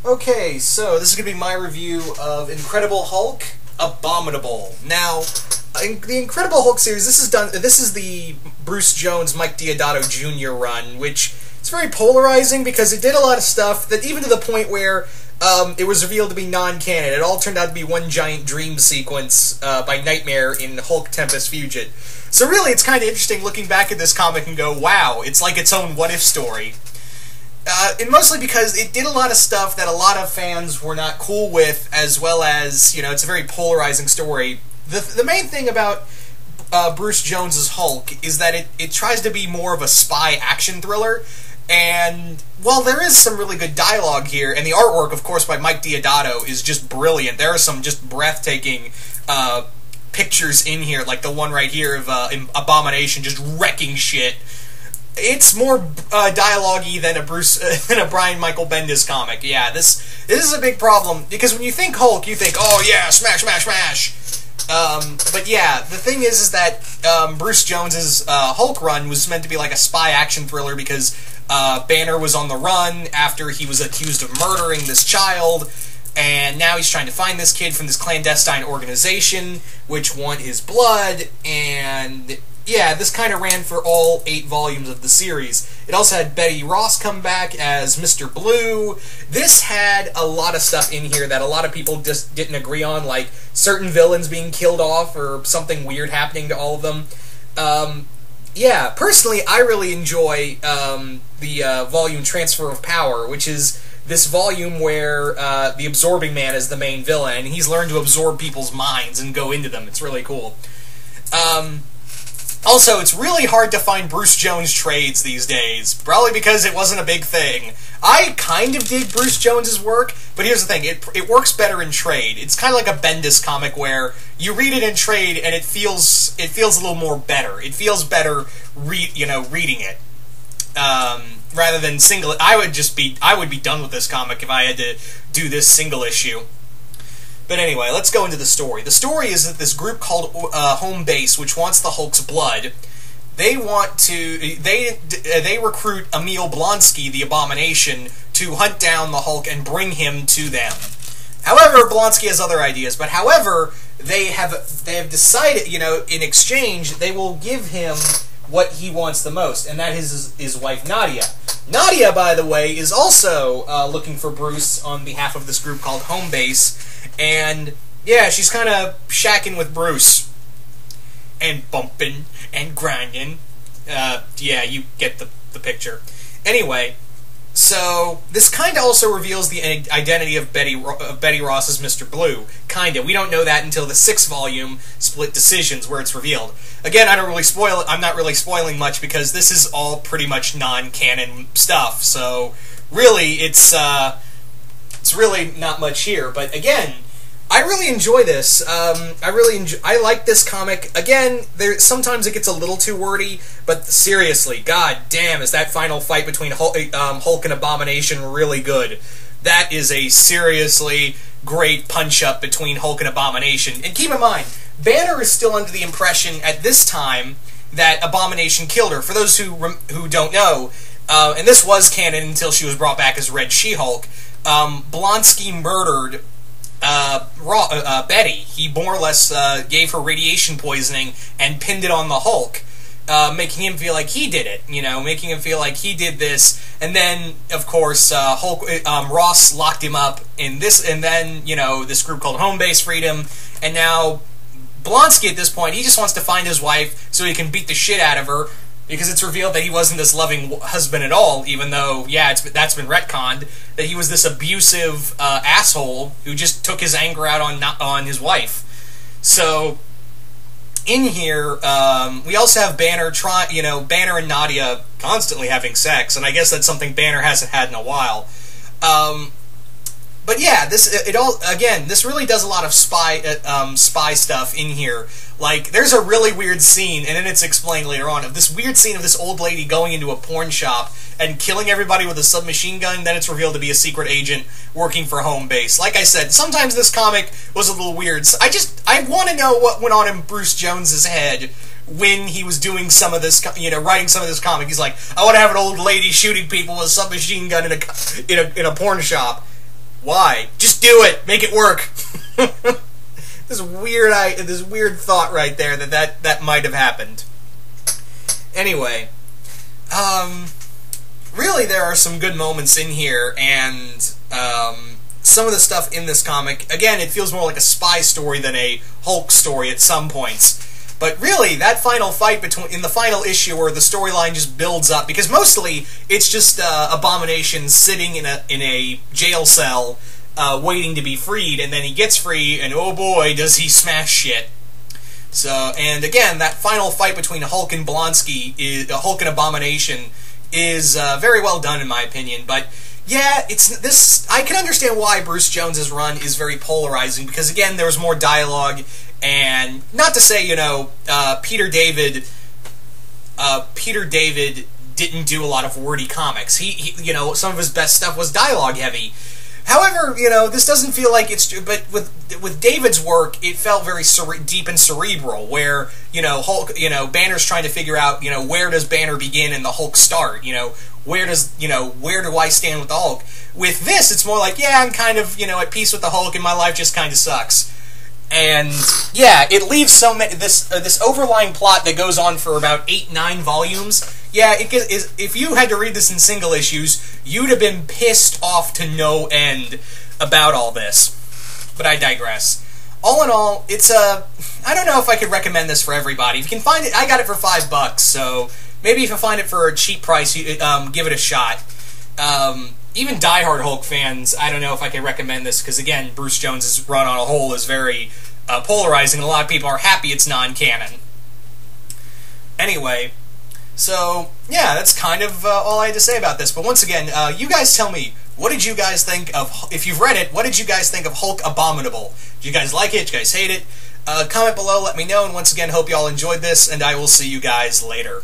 Okay, so this is going to be my review of Incredible Hulk, Abominable. Now, in the Incredible Hulk series, this is the Bruce Jones, Mike Deodato Jr. run, which is very polarizing because it did a lot of stuff that even to the point where it was revealed to be non-canon. It all turned out to be one giant dream sequence by Nightmare in Hulk Tempest Fugit. So really, it's kind of interesting looking back at this comic and go, wow, it's like its own what-if story. And mostly because it did a lot of stuff that a lot of fans were not cool with, as well as, you know, it's a very polarizing story. The main thing about Bruce Jones's Hulk is that it tries to be more of a spy action thriller, and while there is some really good dialogue here, and the artwork, of course, by Mike Deodato is just brilliant. There are some just breathtaking pictures in here, like the one right here of Abomination just wrecking shit. It's more dialogue-y than a Brian Michael Bendis comic. Yeah, this is a big problem, because when you think Hulk, you think, oh yeah, smash, smash, smash. But yeah, the thing is that Bruce Jones's Hulk run was meant to be like a spy action thriller because Banner was on the run after he was accused of murdering this child, and now he's trying to find this kid from this clandestine organization which want his blood, and yeah, this kind of ran for all 8 volumes of the series. It also had Betty Ross come back as Mr. Blue. This had a lot of stuff in here that a lot of people just didn't agree on, like certain villains being killed off or something weird happening to all of them. Yeah, personally, I really enjoy the volume Transfer of Power, which is this volume where the Absorbing Man is the main villain, and he's learned to absorb people's minds and go into them. It's really cool. Also, it's really hard to find Bruce Jones trades these days, probably because it wasn't a big thing. I kind of dig Bruce Jones's work, but here's the thing, it works better in trade. It's kind of like a Bendis comic where you read it in trade and it feels a little more better. It feels better reading it. Rather than single. I would be done with this comic if I had to do this single issue. But anyway, let's go into the story. The story is that this group called Home Base, which wants the Hulk's blood, they recruit Emil Blonsky, the Abomination, to hunt down the Hulk and bring him to them. However, Blonsky has other ideas, but however, they have decided, you know, in exchange, they will give him what he wants the most, and that is his wife Nadia. Nadia, by the way, is also looking for Bruce on behalf of this group called Home Base, and yeah, she's kind of shacking with Bruce. And bumping and grinding. Yeah, you get the picture. Anyway, so this kind of also reveals the identity of Betty Ross as Mr. Blue. Kinda. We don't know that until the 6th volume, Split Decisions, where it's revealed. Again, I don't really spoil it. I'm not really spoiling much because this is all pretty much non-canon stuff. So really, it's really not much here. But again, I really enjoy this. I like this comic. Again, sometimes it gets a little too wordy, but seriously, god damn, is that final fight between Hulk and Abomination really good. That is a seriously great punch-up between Hulk and Abomination. And keep in mind, Banner is still under the impression at this time that Abomination killed her. For those who don't know, and this was canon until she was brought back as Red She-Hulk, Blonsky murdered Betty. He more or less gave her radiation poisoning and pinned it on the Hulk, making him feel like he did it, you know, making him feel like he did this, and then, of course, Ross locked him up in this, and then, you know, this group called Home Base freed him, and now Blonsky at this point, he just wants to find his wife so he can beat the shit out of her, because it's revealed that he wasn't this loving husband at all, even though, yeah, that's been retconned, that he was this abusive asshole who just took his anger out on his wife. So, in here, we also have Banner Banner and Nadia constantly having sex, and I guess that's something Banner hasn't had in a while. But yeah, this really does a lot of spy stuff in here. Like, there's a really weird scene, and then it's explained later on, of this weird scene of this old lady going into a porn shop and killing everybody with a submachine gun. Then it's revealed to be a secret agent working for Home Base. Like I said, sometimes this comic was a little weird. So I want to know what went on in Bruce Jones's head when he was doing some of this, writing some of this comic. He's like, I want to have an old lady shooting people with a submachine gun in a porn shop. Why? Just do it. Make it work. This weird thought right there that might have happened. Anyway, really there are some good moments in here, and some of the stuff in this comic, again, it feels more like a spy story than a Hulk story at some points. But really, that final fight in the final issue, where the storyline just builds up, because mostly it's just Abomination sitting in a jail cell, waiting to be freed, and then he gets free, and oh boy, does he smash shit. So, and again, that final fight between Hulk and Blonsky, Hulk and Abomination, is very well done in my opinion. But yeah, I can understand why Bruce Jones's run is very polarizing, because again, there was more dialogue. And not to say, Peter David didn't do a lot of wordy comics. He some of his best stuff was dialogue heavy. However, this doesn't feel like it's. But with David's work, it felt very deep and cerebral. Where Hulk, Banner's trying to figure out, where does Banner begin and the Hulk start? Where do I stand with the Hulk? With this, it's more like, yeah, I'm kind of at peace with the Hulk, and my life just kind of sucks. And yeah, it leaves this overlying plot that goes on for about 8-9 volumes. Yeah, if you had to read this in single issues, you'd have been pissed off to no end about all this. But I digress. All in all, it's I don't know if I could recommend this for everybody. If you can find it, I got it for $5, so maybe if you find it for a cheap price, give it a shot. Even diehard Hulk fans, I don't know if I can recommend this, because again, Bruce Jones's run on a whole is very polarizing, and a lot of people are happy it's non-canon. Anyway, so yeah, that's kind of all I had to say about this. But once again, you guys tell me, what did you guys think of, if you've read it, what did you guys think of Hulk Abominable? Did you guys like it? Did you guys hate it? Comment below, let me know, and once again, hope you all enjoyed this, and I will see you guys later.